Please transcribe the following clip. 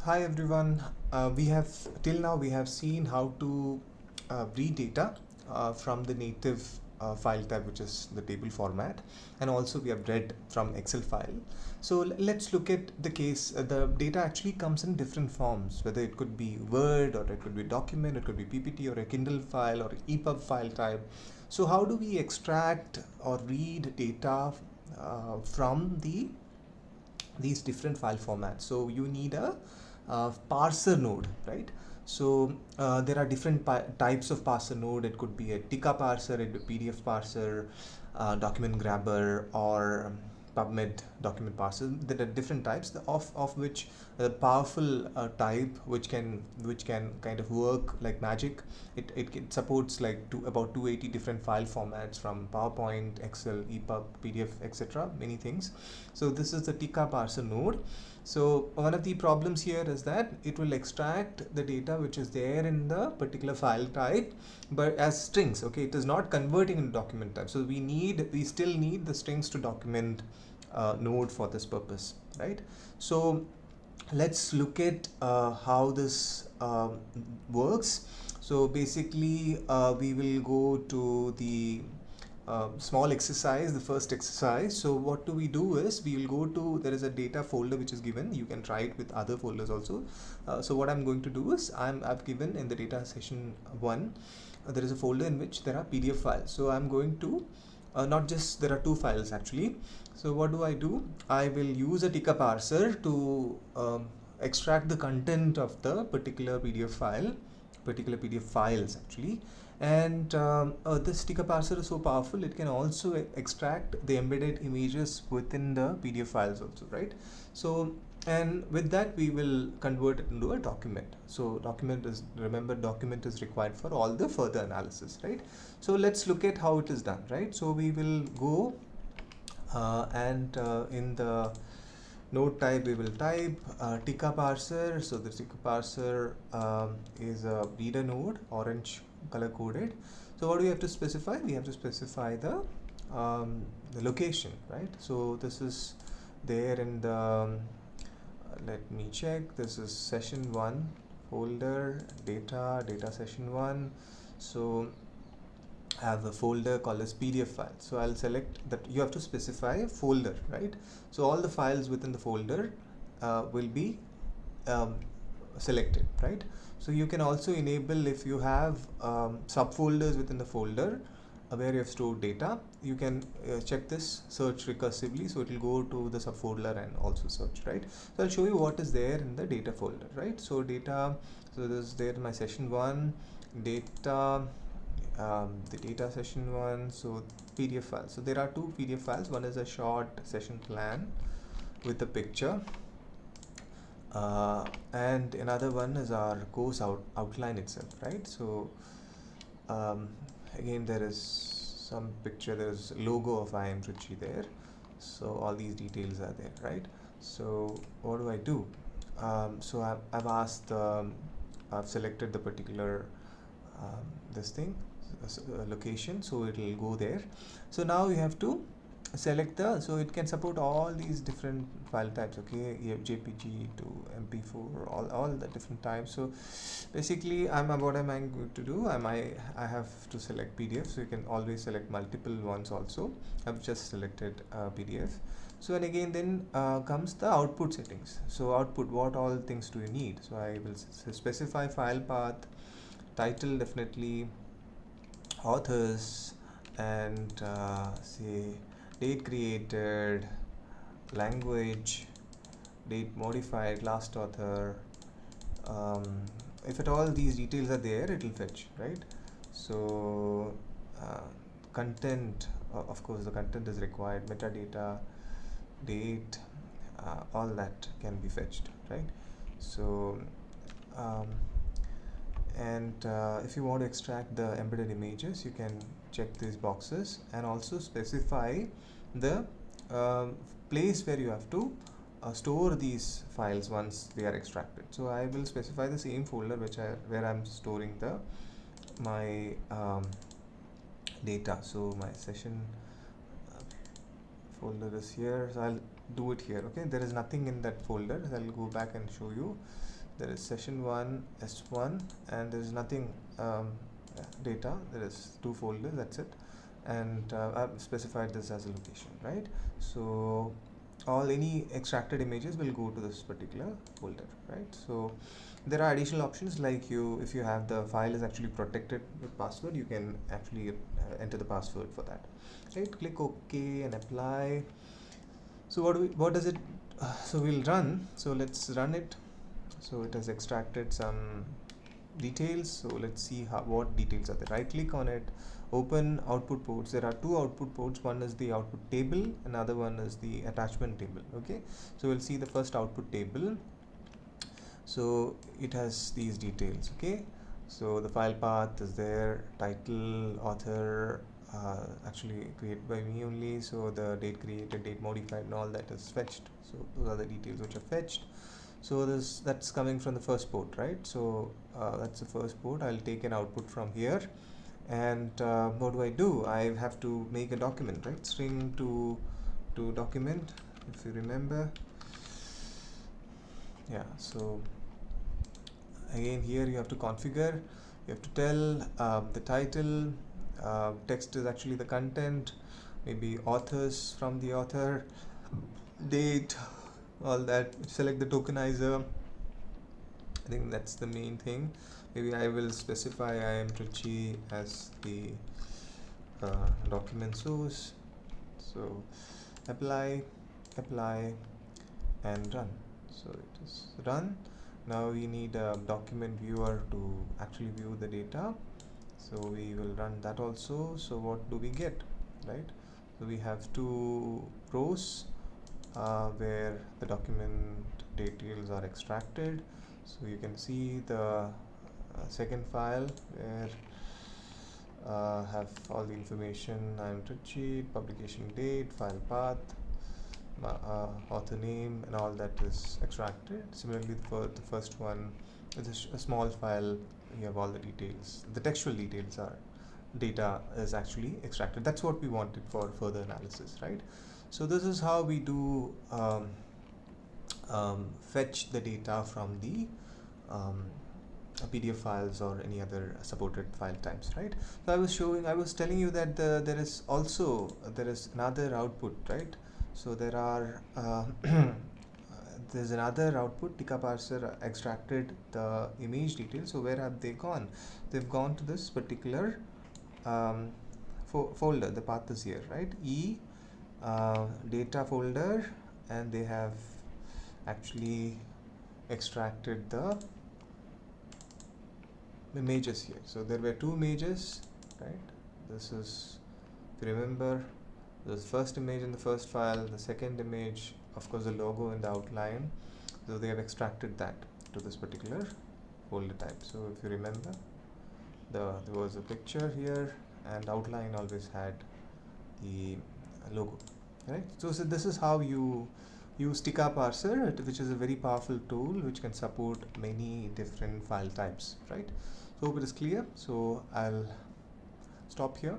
Hi everyone. Till now we have seen how to read data from the native file type, which is the table format, and also we have read from Excel file. So let's look at the case. The data actually comes in different forms, whether it could be Word or it could be document, it could be PPT or a Kindle file or EPUB file type. So how do we extract or read data from these different file formats? So you need a parser node, right? So there are different types of parser node. It could be a Tika parser, it could be PDF parser, document grabber, or PubMed document parser. There are different types of which the powerful type which can kind of work like magic. It supports like about 280 different file formats from PowerPoint, Excel, EPUB, PDF, etc. Many things. So this is the Tika parser node. So one of the problems here is that it will extract the data which is there in the particular file type, but as strings. Okay, it is not converting into document type. So we still need the strings to document node for this purpose, right? So let's look at how this works. So basically we will go to the small exercise, the first exercise. So what do we do is we will go to, there is a data folder which is given. You can try it with other folders also. So what I'm going to do is I've given in the data session 1, there is a folder in which there are PDF files. So I'm going to not just, there are 2 files actually. So what do? I will use a Tika parser to extract the content of the particular PDF file, particular PDF files actually. And this Tika parser is so powerful, it can also extract the embedded images within the PDF files also, right? So, and with that we will convert it into a document. So remember, document is required for all the further analysis, right? So let's look at how it is done, right? So we will go and in the node type we will type Tika parser. So the Tika parser is a reader node, orange color coded. So what do we have to specify? We have to specify the location, right? So this is there in the let me check. This is session 1 folder, data session 1. So I have a folder called as PDF file. So I'll select that. You have to specify a folder, right? So all the files within the folder will be selected, right? So you can also enable, if you have subfolders within the folder where you have stored data, you can check this search recursively, so it will go to the subfolder and also search, right? So I'll show you what is there in the data folder, right? So data, so this is there in my session 1 data, the data session 1. So PDF files, so there are 2 PDF files. One is a short session plan with a picture, and another one is our course outline itself, right? So again there is some picture, there is logo of I am Ruchi there. So all these details are there, right? So what do? So I've asked, I've selected the particular this thing, location, so it will go there. So now you have to select the, so it can support all these different file types. Okay, you have JPG to MP4, all the different types. So basically what am I going to do? I have to select PDF, so you can always select multiple ones also. I've just selected PDF. So and again then comes the output settings. So output, what all things do you need? So I will specify file path, title, definitely authors, and say date created, language, date modified, last author. If at all these details are there, it will fetch, right? So content, of course the content is required, metadata, date, all that can be fetched, right? So and if you want to extract the embedded images, you can check these boxes and also specify the place where you have to store these files once they are extracted. So I will specify the same folder where I'm storing my data. So my session folder is here. So I'll do it here. Okay, there is nothing in that folder. I'll go back and show you. There is session 1 s1 and there is nothing data. There is 2 folders, that's it, and I've specified this as a location, right? So any extracted images will go to this particular folder, right? So there are additional options, like if you have the file is actually protected with password, you can actually enter the password for that, right? Click OK and apply. So what does it so we'll run, so let's run it. So it has extracted some details, so let's see what details are there. Right click on it, open output ports. There are 2 output ports, one is the output table, another one is the attachment table. Okay, so we'll see the first output table. So it has these details. Okay, so the file path is there, title, author, actually created by me only, so the date created, date modified, and all that is fetched. So those are the details which are fetched. So that's coming from the first port, right? So that's the first port. I'll take an output from here, and what do? I have to make a document, right? String to document, if you remember. Yeah, so again here you have to configure, you have to tell the title, text is actually the content, maybe authors from the author, date, all that. Select the tokenizer. I think that's the main thing. Maybe I will specify I am Trichy as the document source. So apply and run. So it is run. Now we need a document viewer to actually view the data, so we will run that also. So what do we get, right? So we have 2 rows where the document details are extracted. So you can see the second file where have all the information. I am Trichy, publication date, file path, author name, and all that is extracted. Similarly for the first one, it's a small file. You have all the details. The textual details are data is actually extracted. That's what we wanted for further analysis, right? So this is how we do fetch the data from the PDF files or any other supported file types, right? So I was telling you that there is another output, right? So there are there's another output. Tika Parser extracted the image details. So where have they gone? They've gone to this particular folder. The path is here, right? Data folder, and they have actually extracted the images here. So there were 2 images, right? This is, if you remember, the first image in the first file, the second image, of course, the logo in the outline. So they have extracted that to this particular folder type. So if you remember, there was a picture here, and outline always had the logo, right? So this is how you use Tika Parser, which is a very powerful tool which can support many different file types, right? So hope it is clear. So I'll stop here.